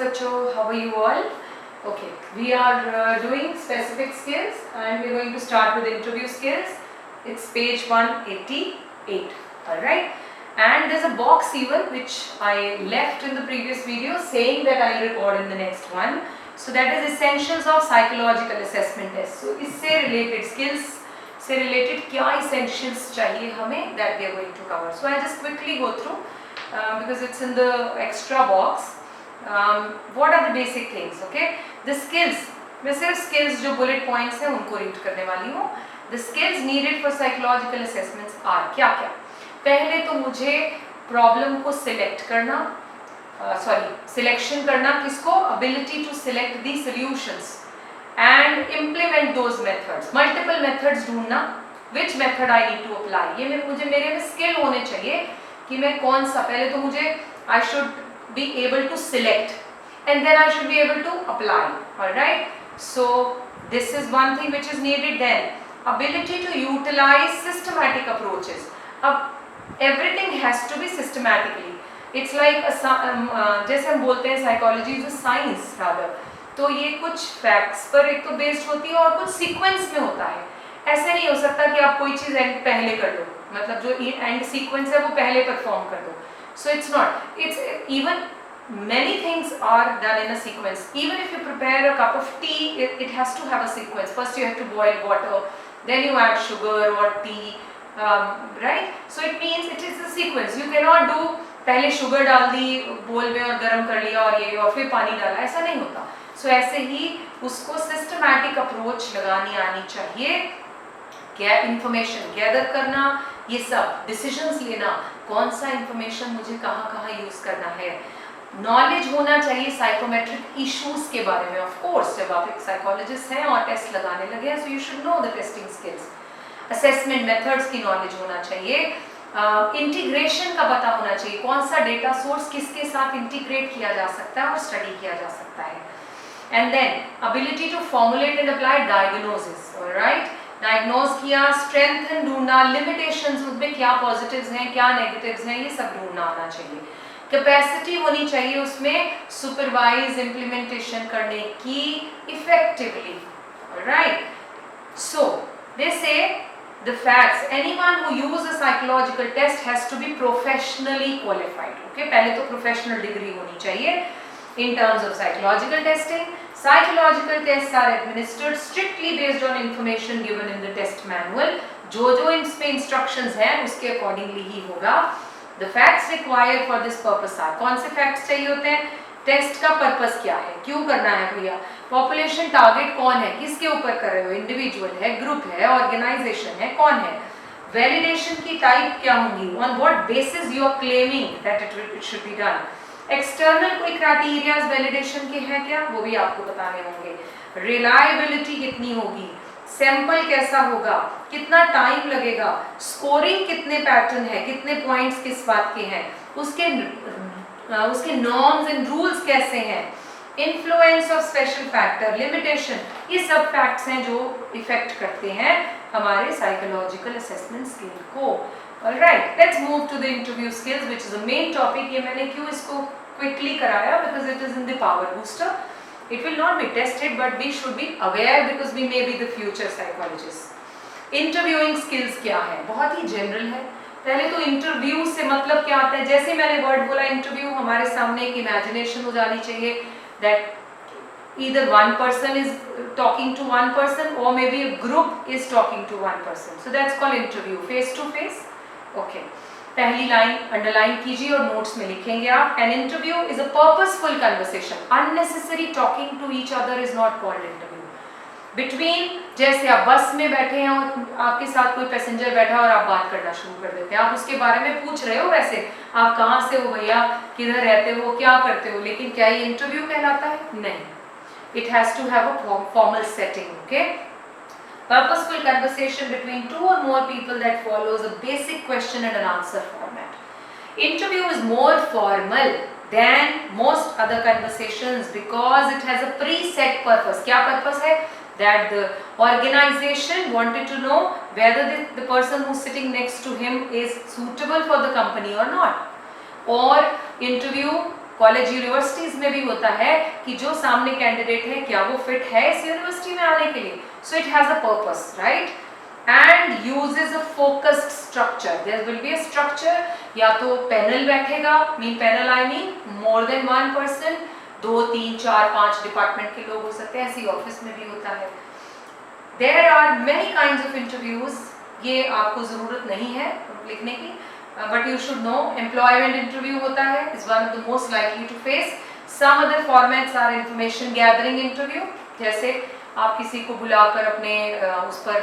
बच्चों, how are you all? Okay, we are doing specific skills and we are going to start with interview skills. It's page 188, alright? And there's a box even which I left in the previous video saying that I'll record in the next one. So that is essentials of psychological assessment test. So इससे related skills से related क्या essentials चाहिए हमें, that we are going to cover. So I'll just quickly go through because it's in the extra box. What are the basic things? Okay, the skills. मैं सिर्फ skills जो bullet points हैं उनको read करने वाली हूँ. The skills needed for psychological assessments are क्या क्या? पहले तो मुझे प्रॉब्लम को सिलेक्ट करना, सिलेक्शन करना किसको, ability to select the solutions and implement those methods. Multiple methods ढूंढना, which method I need to apply. ये मुझे मेरे में स्किल होने चाहिए कि मैं कौन सा, पहले तो मुझे I should be able to select and then I should be able to apply. All right. So this is one thing which is needed. Then ability to utilize systematic approaches. अब everything has to be systematically. It's like जैसे हम बोलते हैं psychology is a science rather. तो ये कुछ facts पर एक तो based होती है और कुछ sequence में होता है. ऐसे नहीं हो सकता कि आप कोई चीज़ end पहले कर लो, मतलब जो end sequence है वो पहले perform कर दो. So it's not. It's even many things are done in a sequence. Even if you prepare a cup of tea, it has to have a sequence. First you have to boil water, then you add sugar or tea. Right? So it means it is a sequence. You cannot do पहले sugar डाल दी बोल में और गर्म कर लिया और फिर पानी डाला, ऐसा नहीं होता. So ऐसे ही उसको systematic approach लगानी आनी चाहिए. क्या information gather करना, ये सब decisions लेना, कौन सा information मुझे कहाँ use करना है. Knowledge होना चाहिए psychometric issues के बारे में. Of course जब आप एक psychologist हैं और test लगाने लगे हैं, so you should know the testing skills. Assessment methods की knowledge होना चाहिए. Integration का पता होना चाहिए, कौन सा data source किसके साथ integrate किया जा सकता है और study किया जा सकता है. And then ability to formulate and apply diagnosis. All right? Diagnose किया, strengthen ढूंढना, limitations उसमें क्या positives हैं क्या negatives हैं, ये सब ढूंढना आना चाहिए. Capacity होनी चाहिए उसमें supervise implementation करने की effectively. All right? So they say the facts. Anyone who uses a psychological test has to be professionally qualified. Okay, पहले तो professional degree होनी चाहिए. In terms of psychological testing, psychological tests are administered strictly based on information given in the test manual. जो इसमें instructions हैं उसके accordingly ही होगा. The facts required for this purpose are. कौन से facts चाहिए होते हैं? टेस्ट का पर्पस क्या है, क्यों करना है भैया, पॉपुलेशन टारगेट कौन है, किसके ऊपर कर रहे हो, इंडिविजुअल है, ग्रुप है, ऑर्गेनाइजेशन है, कौन है, वैलिडेशन की टाइप क्या होंगी, on what basis you are claiming that it should be done, external कोई क्राइटेरियाज वैलिडेशन के हैं क्या, वो भी आपको बताने होंगे, रिलायबिलिटी कितनी होगी, सैंपल कैसा होगा, कितना टाइम लगेगा, स्कोरिंग कितने पैटर्न है, कितने पॉइंट्स किस बात के हैं, उसके नॉर्म्स एंड रूल्स कैसे हैं, influence of special factor, limitation, ये सब फैक्ट्स हैं जो इफेक्ट करते हैं हमारे साइकोलॉजिकल असेसमेंट स्किल को. Alright, let's move to the interview skills which is a main topic. ये मैंने क्यों इसको क्विकली कराया, because it is in the power booster. It will not be tested but we should be aware because we may be the future psychologist. Interviewing skills क्या है, बहुत ही general है. पहले तो इंटरव्यू से मतलब क्या आता है, जैसे मैंने वर्ड बोला इंटरव्यू, हमारे सामने एक इमेजिनेशन हो जानी चाहिए that either one person is talking to one person or maybe a group is talking to one person. So that's called interview, face to face. Okay. पहली लाइन अंडरलाइन कीजिए और नोट्स में लिखेंगे आप. An interview is a purposeful conversation. Unnecessary talking to each other is not called interview. Between, जैसे आप बस में बैठे हैं और आपके साथ कोई पैसेंजर बैठा और आप बात करना शुरू कर देते हैं, आप उसके बारे में पूछ रहे हो, वैसे आप कहाँ से हो भैया, किधर रहते हो, क्या करते हो, लेकिन क्या ये इंटरव्यू कहलाता है? नहीं. It has to have a formal setting. Okay. Purposeful conversation between two or more people that follows a basic question and an answer format. Interview is more formal than most other conversations because it has a preset purpose. क्या purpose है? That the organization wanted to know whether the person who's sitting next to him is suitable for the company or not. और interview college universities में भी होता है कि जो सामने कैंडिडेट है क्या वो फिट है इस यूनिवर्सिटी में आने के लिए. So it has a purpose, right. And uses a focused structure. There will be a structure. या तो पैनल बैठेगा, mean panel I mean more than one person, 2, 3, 4, 5 department के लोग हो सकते हैं. ऐसी ऑफिस में भी होता है. There are many kinds of interviews. ये आपको जरूरत नहीं है लिखने की, but you should know. Employment interview होता है, is one of the most likely to face. Some other formats are information gathering interview. जैसे आप किसी को बुलाकर अपने उस पर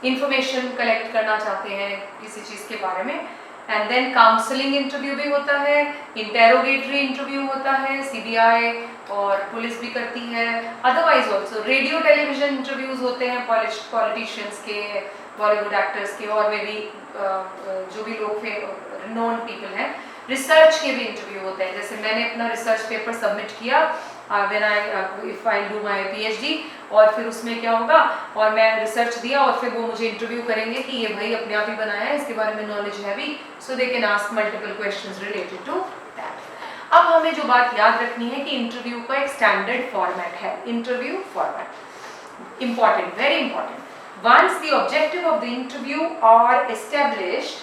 इंफॉर्मेशन कलेक्ट करना चाहते हैं किसी चीज़ के बारे में. एंड देन काउंसलिंग इंटरव्यू भी होता है, इंटेरोगेटरी इंटरव्यू होता है, सीबीआई और पुलिस भी करती है. Otherwise also radio television interviews होते हैं पॉलिटिशियंस के, बॉलीवुड एक्टर्स के, और वे भी जो भी लोग नोन पीपल हैं. रिसर्च के भी इंटरव्यू होते हैं. जैसे मैंने अपना रिसर्च पेपर सबमिट किया when I if I do my PhD, और फिर उसमें क्या होगा, और मैं रिसर्च दिया और फिर वो मुझे इंटरव्यू करेंगे कि ये भाई अपने आप ही बनाया है, इसके बारे में नॉलेज है भी, so they can ask multiple questions related to that. अब हमें जो बात याद रखनी है कि इंटरव्यू का एक स्टैंडर्ड फॉर्मेट है. Interview format important, very important. Once the objective of the interview are established,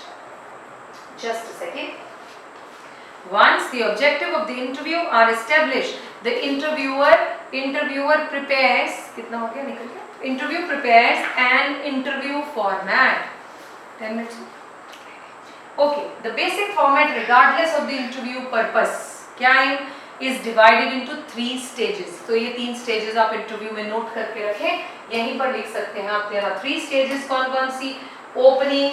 just a second. Once the objective of the interview are established, the interviewer prepares, कितना हो गया, निकल गया. Interview prepares an interview format. 10 minutes. Okay, the basic format regardless of the interview purpose, क्या है, is divided into 3 stages. तो ये 3 stages आप इंटरव्यू में नोट करके रखें, यहीं पर लिख सकते हैं आप. तेरा 3 stages कौन कौन सी? Opening,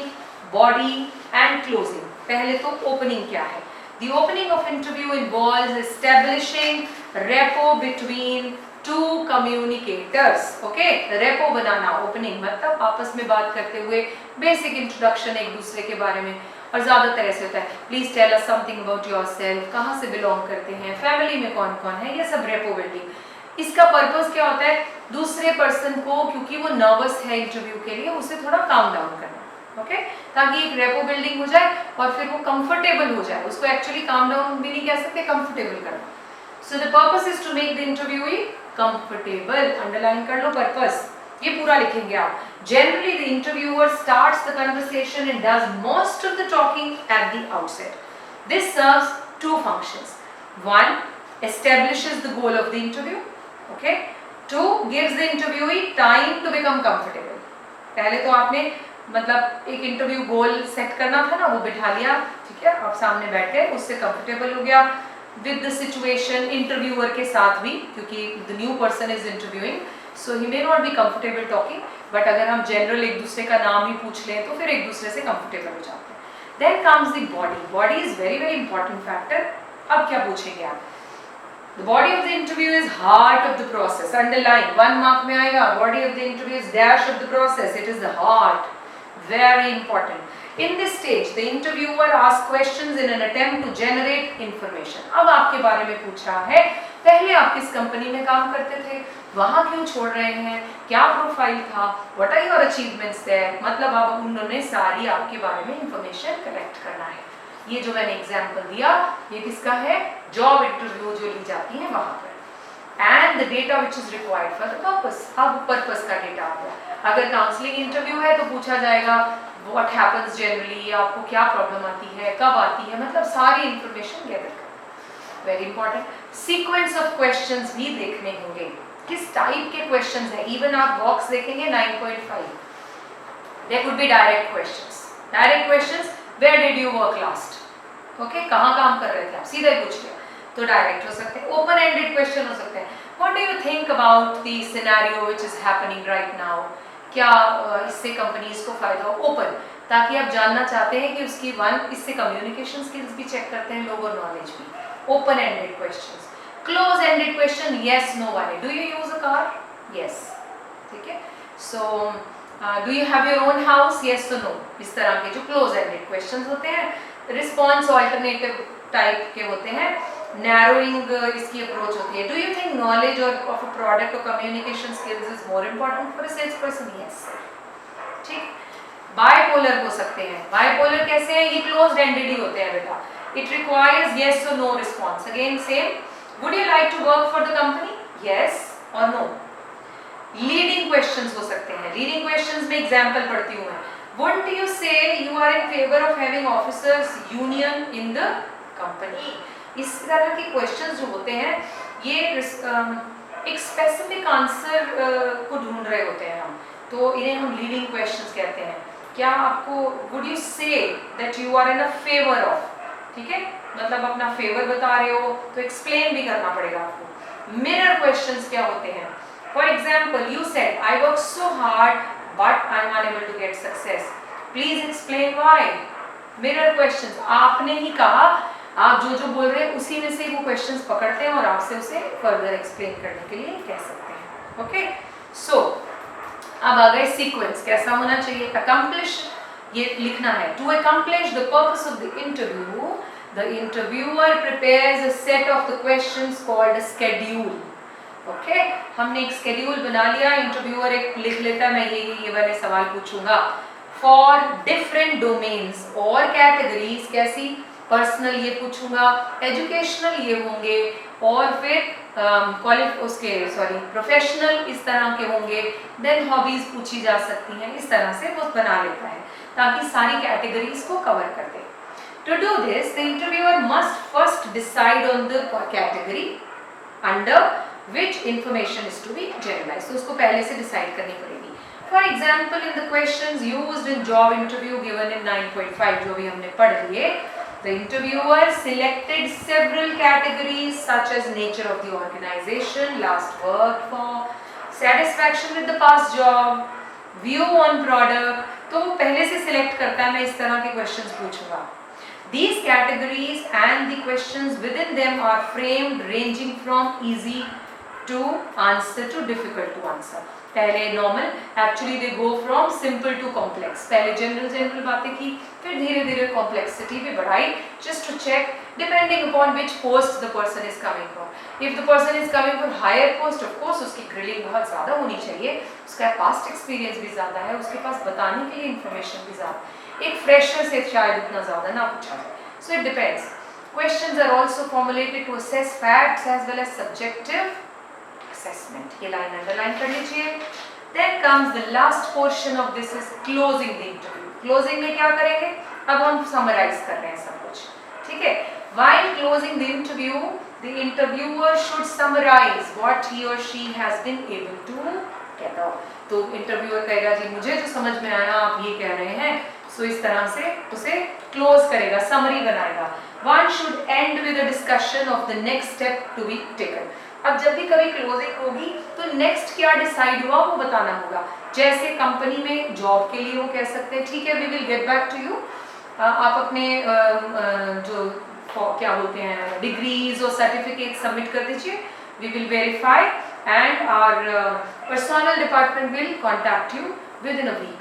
body and closing. पहले तो ओपनिंग क्या है. The opening of interview involves establishing rapport between two communicators. Okay, rapport banana. Opening मतलब आपस में बात करते हुए बेसिक इंट्रोडक्शन एक दूसरे के बारे में. और ज़्यादातर ऐसे होता है, please tell us something about yourself, कहाँ से बिलोंग करते हैं, फैमिली में कौन कौन है, ये सब रेपो बिल्डिंग. इसका पर्पस क्या होता है, दूसरे पर्सन को, क्योंकि वो नर्वस है इंटरव्यू के लिए, उसे थोड़ा काम डाउन करना. ओके, ताकि एक रेपो बिल्डिंग हो जाए और फिर वो कंफर्टेबल हो जाए. उसको एक्चुअली काम डाउन भी नहीं कह सकते, कंफर्टेबल करना. So the purpose is to make the interviewee comfortable. Underline कर लो पर्पस, ये पूरा लिखेंगे आप. Generally, the interviewer starts the conversation and does most of the talking at the outset. This serves 2 functions. 1, establishes the goal of the interview. Okay. 2, gives the interviewee time to become comfortable. पहले तो आपने मतलब एक interview goal set करना था ना, वो बिठा लिया, ठीक है, आप सामने बैठ गए, उससे कंफर्टेबल हो गया विद द सिचुएशन, इंटरव्यूअर के साथ भी, क्योंकि the new person is interviewing, so he may not be comfortable talking. But अगर हम जनरल एक दूसरे का नाम ही पूछ लें तो फिर एक दूसरे से कंफर्टेबल हो जाते हैं. Then comes the body. Body is very very important factor. अब क्या पूछेंगे आप, the body of the interview is heart of the process. Underline, 1 mark में आएगा. Body of the interview is dash of the process, it is the heart. Very important. In this stage, the interviewer asks questions in an attempt to generate information. अब आपके बारे में पूछ रहा है, पहले आप किस कंपनी में काम करते थे, वहाँ क्यों छोड़ रहे हैं, क्या प्रोफाइल था, what are your achievements there. मतलब अब उन्होंने सारी आपके बारे में इंफॉर्मेशन कलेक्ट करना है. ये जो मैंने एग्जाम्पल दिया, ये किसका है, जॉब इंटरव्यू जो ली जाती है वहाँ पर. And the data which is required for the purpose. अब पर्पस का डेटा आ गया. अगर काउंसलिंग इंटरव्यू है तो पूछा जाएगा what happens generally, आपको क्या प्रॉब्लम आती है, कब आती है, मतलब सारी इंफॉर्मेशन गैदर करना. Very important. Sequence of questions भी देखने होंगे, किस टाइप के क्वेश्चंस है. इवन आप बॉक्स देखेंगे 9.5, there could be direct questions. Direct questions, where did you work last. Okay, कहाँ काम कर रहे थे आप, सीधा ही पूछ लिया तो डायरेक्ट हो सकते हैं. ओपन एंडेड क्वेश्चन हो सकते हैं. What do you think about the scenario which is happening right now, क्या इससे कंपनीज को फायदा हो. ओपन, ताकि आप जानना चाहते हैं कि उसकी इससे कम्युनिकेशन स्किल्स भी चेक करते हैं लोग और नॉलेज भी. Open ended questions. Close ended question, yes no वाले. Do you use a car, yes, ठीक है. So do you have your own house, yes तो नो. इस तरह के जो क्लोज एंडेड क्वेश्चंस होते हैं. रिस्पॉन्स ऑल्टरनेटिव टाइप के होते हैं. नैरोइंग इसकी अप्रोच होती है. Do you think knowledge of a product और communication skills is more important for a sales person, yes. ठीक. बायपोलर हो सकते हैं. बायपोलर कैसे हैं, ये क्लोज्ड एंडेड ही होते हैं बेटा. It requires yes or no response. Again same. Would you like to work for the company? Yes or no. Leading questions हो सकते हैं. लीडिंग क्वेश्चंस में एग्जांपल पढ़ती हूँ मैं. Wouldn't you say you are in favor of having officers union in the company? इस तरह के क्वेश्चंस जो होते हैं ये एक स्पेसिफिक आंसर को ढूंढ रहे होते हैं हम, तो इन्हें हम लीडिंग क्वेश्चंस कहते हैं. क्या आपको would you say that you are in a favour of, ठीक है, मतलब अपना फेवर बता रहे हो तो एक्सप्लेन भी करना पड़ेगा आपको. मिरर क्वेश्चंस क्या होते हैं? For example you said I work so hard but I am unable to get success, please explain why. Mirror questions, आपने ही कहा, आप जो बोल रहे हैं उसी में से वो क्वेश्चंस पकड़ते हैं और आपसे उसे फर्दर एक्सप्लेन करने के लिए कह सकते हैं. ओके, सो अब आ गए सीक्वेंस. कैसा होना चाहिए? अकम्प्लिश, ये लिखना है. To accomplish the purpose of the interview, the interviewer prepares a set of the questions called a schedule. Okay, हमने एक शेड्यूल बना लिया. इंटरव्यूअर एक लिख लेता है, मैं ये वाले सवाल पूछूंगा फॉर डिफरेंट डोमेन्स और कैटेगरीज. कैसी? पर्सनल ये पूछूंगा, एजुकेशनल ये होंगे, और फिर प्रोफेशनल इस तरह के होंगे. देन हॉबीज पूछी जा सकती हैं. इस तरह से वो बना लेता है ताकि सारी कैटेगरीज को कवर कर दे. To do this the interviewer must first decide on the category under which information is to be generalized. तो उसको पहले से डिसाइड करनी पड़ेगी. For example, in the questions used in job interview given in 9.5 जो भी हमने पढ़ लिए, the interviewer selected several categories such as nature of the organization, last worked for, satisfaction with the past job, view on product. तो पहले से select करता है, मैं इस तरह के क्वेश्चंस पूछूंगा. These categories and the questions within them are framed ranging from easy to answer to difficult to answer. पहले normal, actually they go from simple to complex. पहले जनरल बातें की, फिर धीरे धीरे कॉम्प्लेक्सिटी भी बढ़ाई, just to check depending upon which post the person is coming from. If the person is coming from higher post, of course उसकी grilling बहुत ज़्यादा होनी चाहिए, उसका पास्ट एक्सपीरियंस भी ज़्यादा है, उसके पास बताने के लिए इंफॉर्मेशन भी ज़्यादा. एक फ्रेशर से शायद उतना ज़्यादा ना पूछा जाए. So it depends. Questions are also formulated to assess facts as well as subjective assessment. ये लाइन अंडरलाइन कर लीजिए. Then comes the last portion of this is closing the interview. Closing में क्या करेंगे? अब हम summarize कर रहे हैं सब कुछ, ठीक है. While closing the interview, the interviewer should summarize what he or she has been able to get out. तो इंटरव्यूअर कहेगा जी मुझे जो समझ में आया आप ये कह रहे हैं, सो इस तरह से उसे क्लोज करेगा, समरी बनाएगा. One should end with a discussion of the next step to be taken. अब जब भी कभी क्लोजिंग होगी तो नेक्स्ट क्या डिसाइड हुआ वो बताना होगा. जैसे कंपनी में जॉब के लिए वो कह सकते हैं ठीक है we will get back to you, आप अपने जो क्या बोलते हैं डिग्रीज और सर्टिफिकेट सबमिट कर दीजिए, we will verify and our personal department will contact you within a week.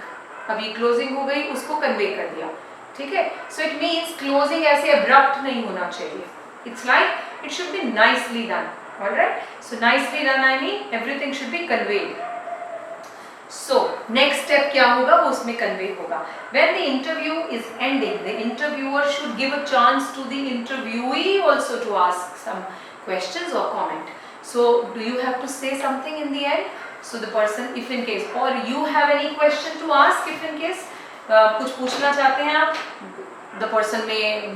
अभी क्लोजिंग हो गई, उसको कन्वे कर दिया, ठीक है. सो इट मीन्स क्लोजिंग ऐसे अब्रप्ट नहीं होना चाहिए. It's like it should be nicely done. All right, so nicely done, I mean everything should be conveyed. So next step क्या होगा वो उसमें convey होगा. When the interview is ending, the interviewer should give a chance to the interviewee also to ask some questions or comment. So do you have to say something in the end? So the person, if in case, or you have any question to ask, if in case कुछ पूछना चाहते हैं आप, the person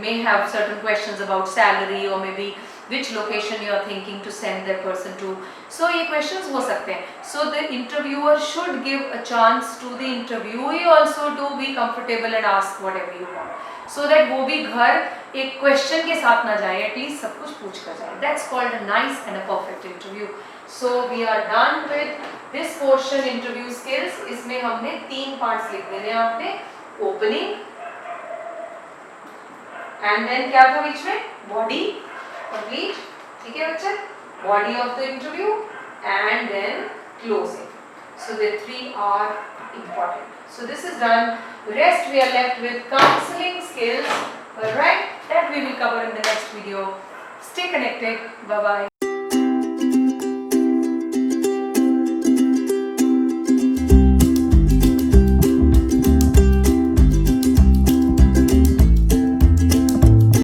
may have certain questions about salary or maybe which location you are thinking to send that person to. So ये questions हो सकते हैं. So the interviewer should give a chance to the interviewee also to be comfortable and ask whatever you want, so that वो भी घर एक question के साथ ना जाए, at least सब कुछ पूछ कर जाए. That's called a nice and a perfect interview. So we are done with this portion, interview skills. इसमें हमने 3 parts लिख देने हैं आपने. Opening, and then क्या था बीच में? Body complete, ठीक है बच्चे, body of the interview and then closing. So the 3 are important. So this is done. Rest we are left with counseling skills. Alright, that we will cover in the next video. Stay connected. Bye bye.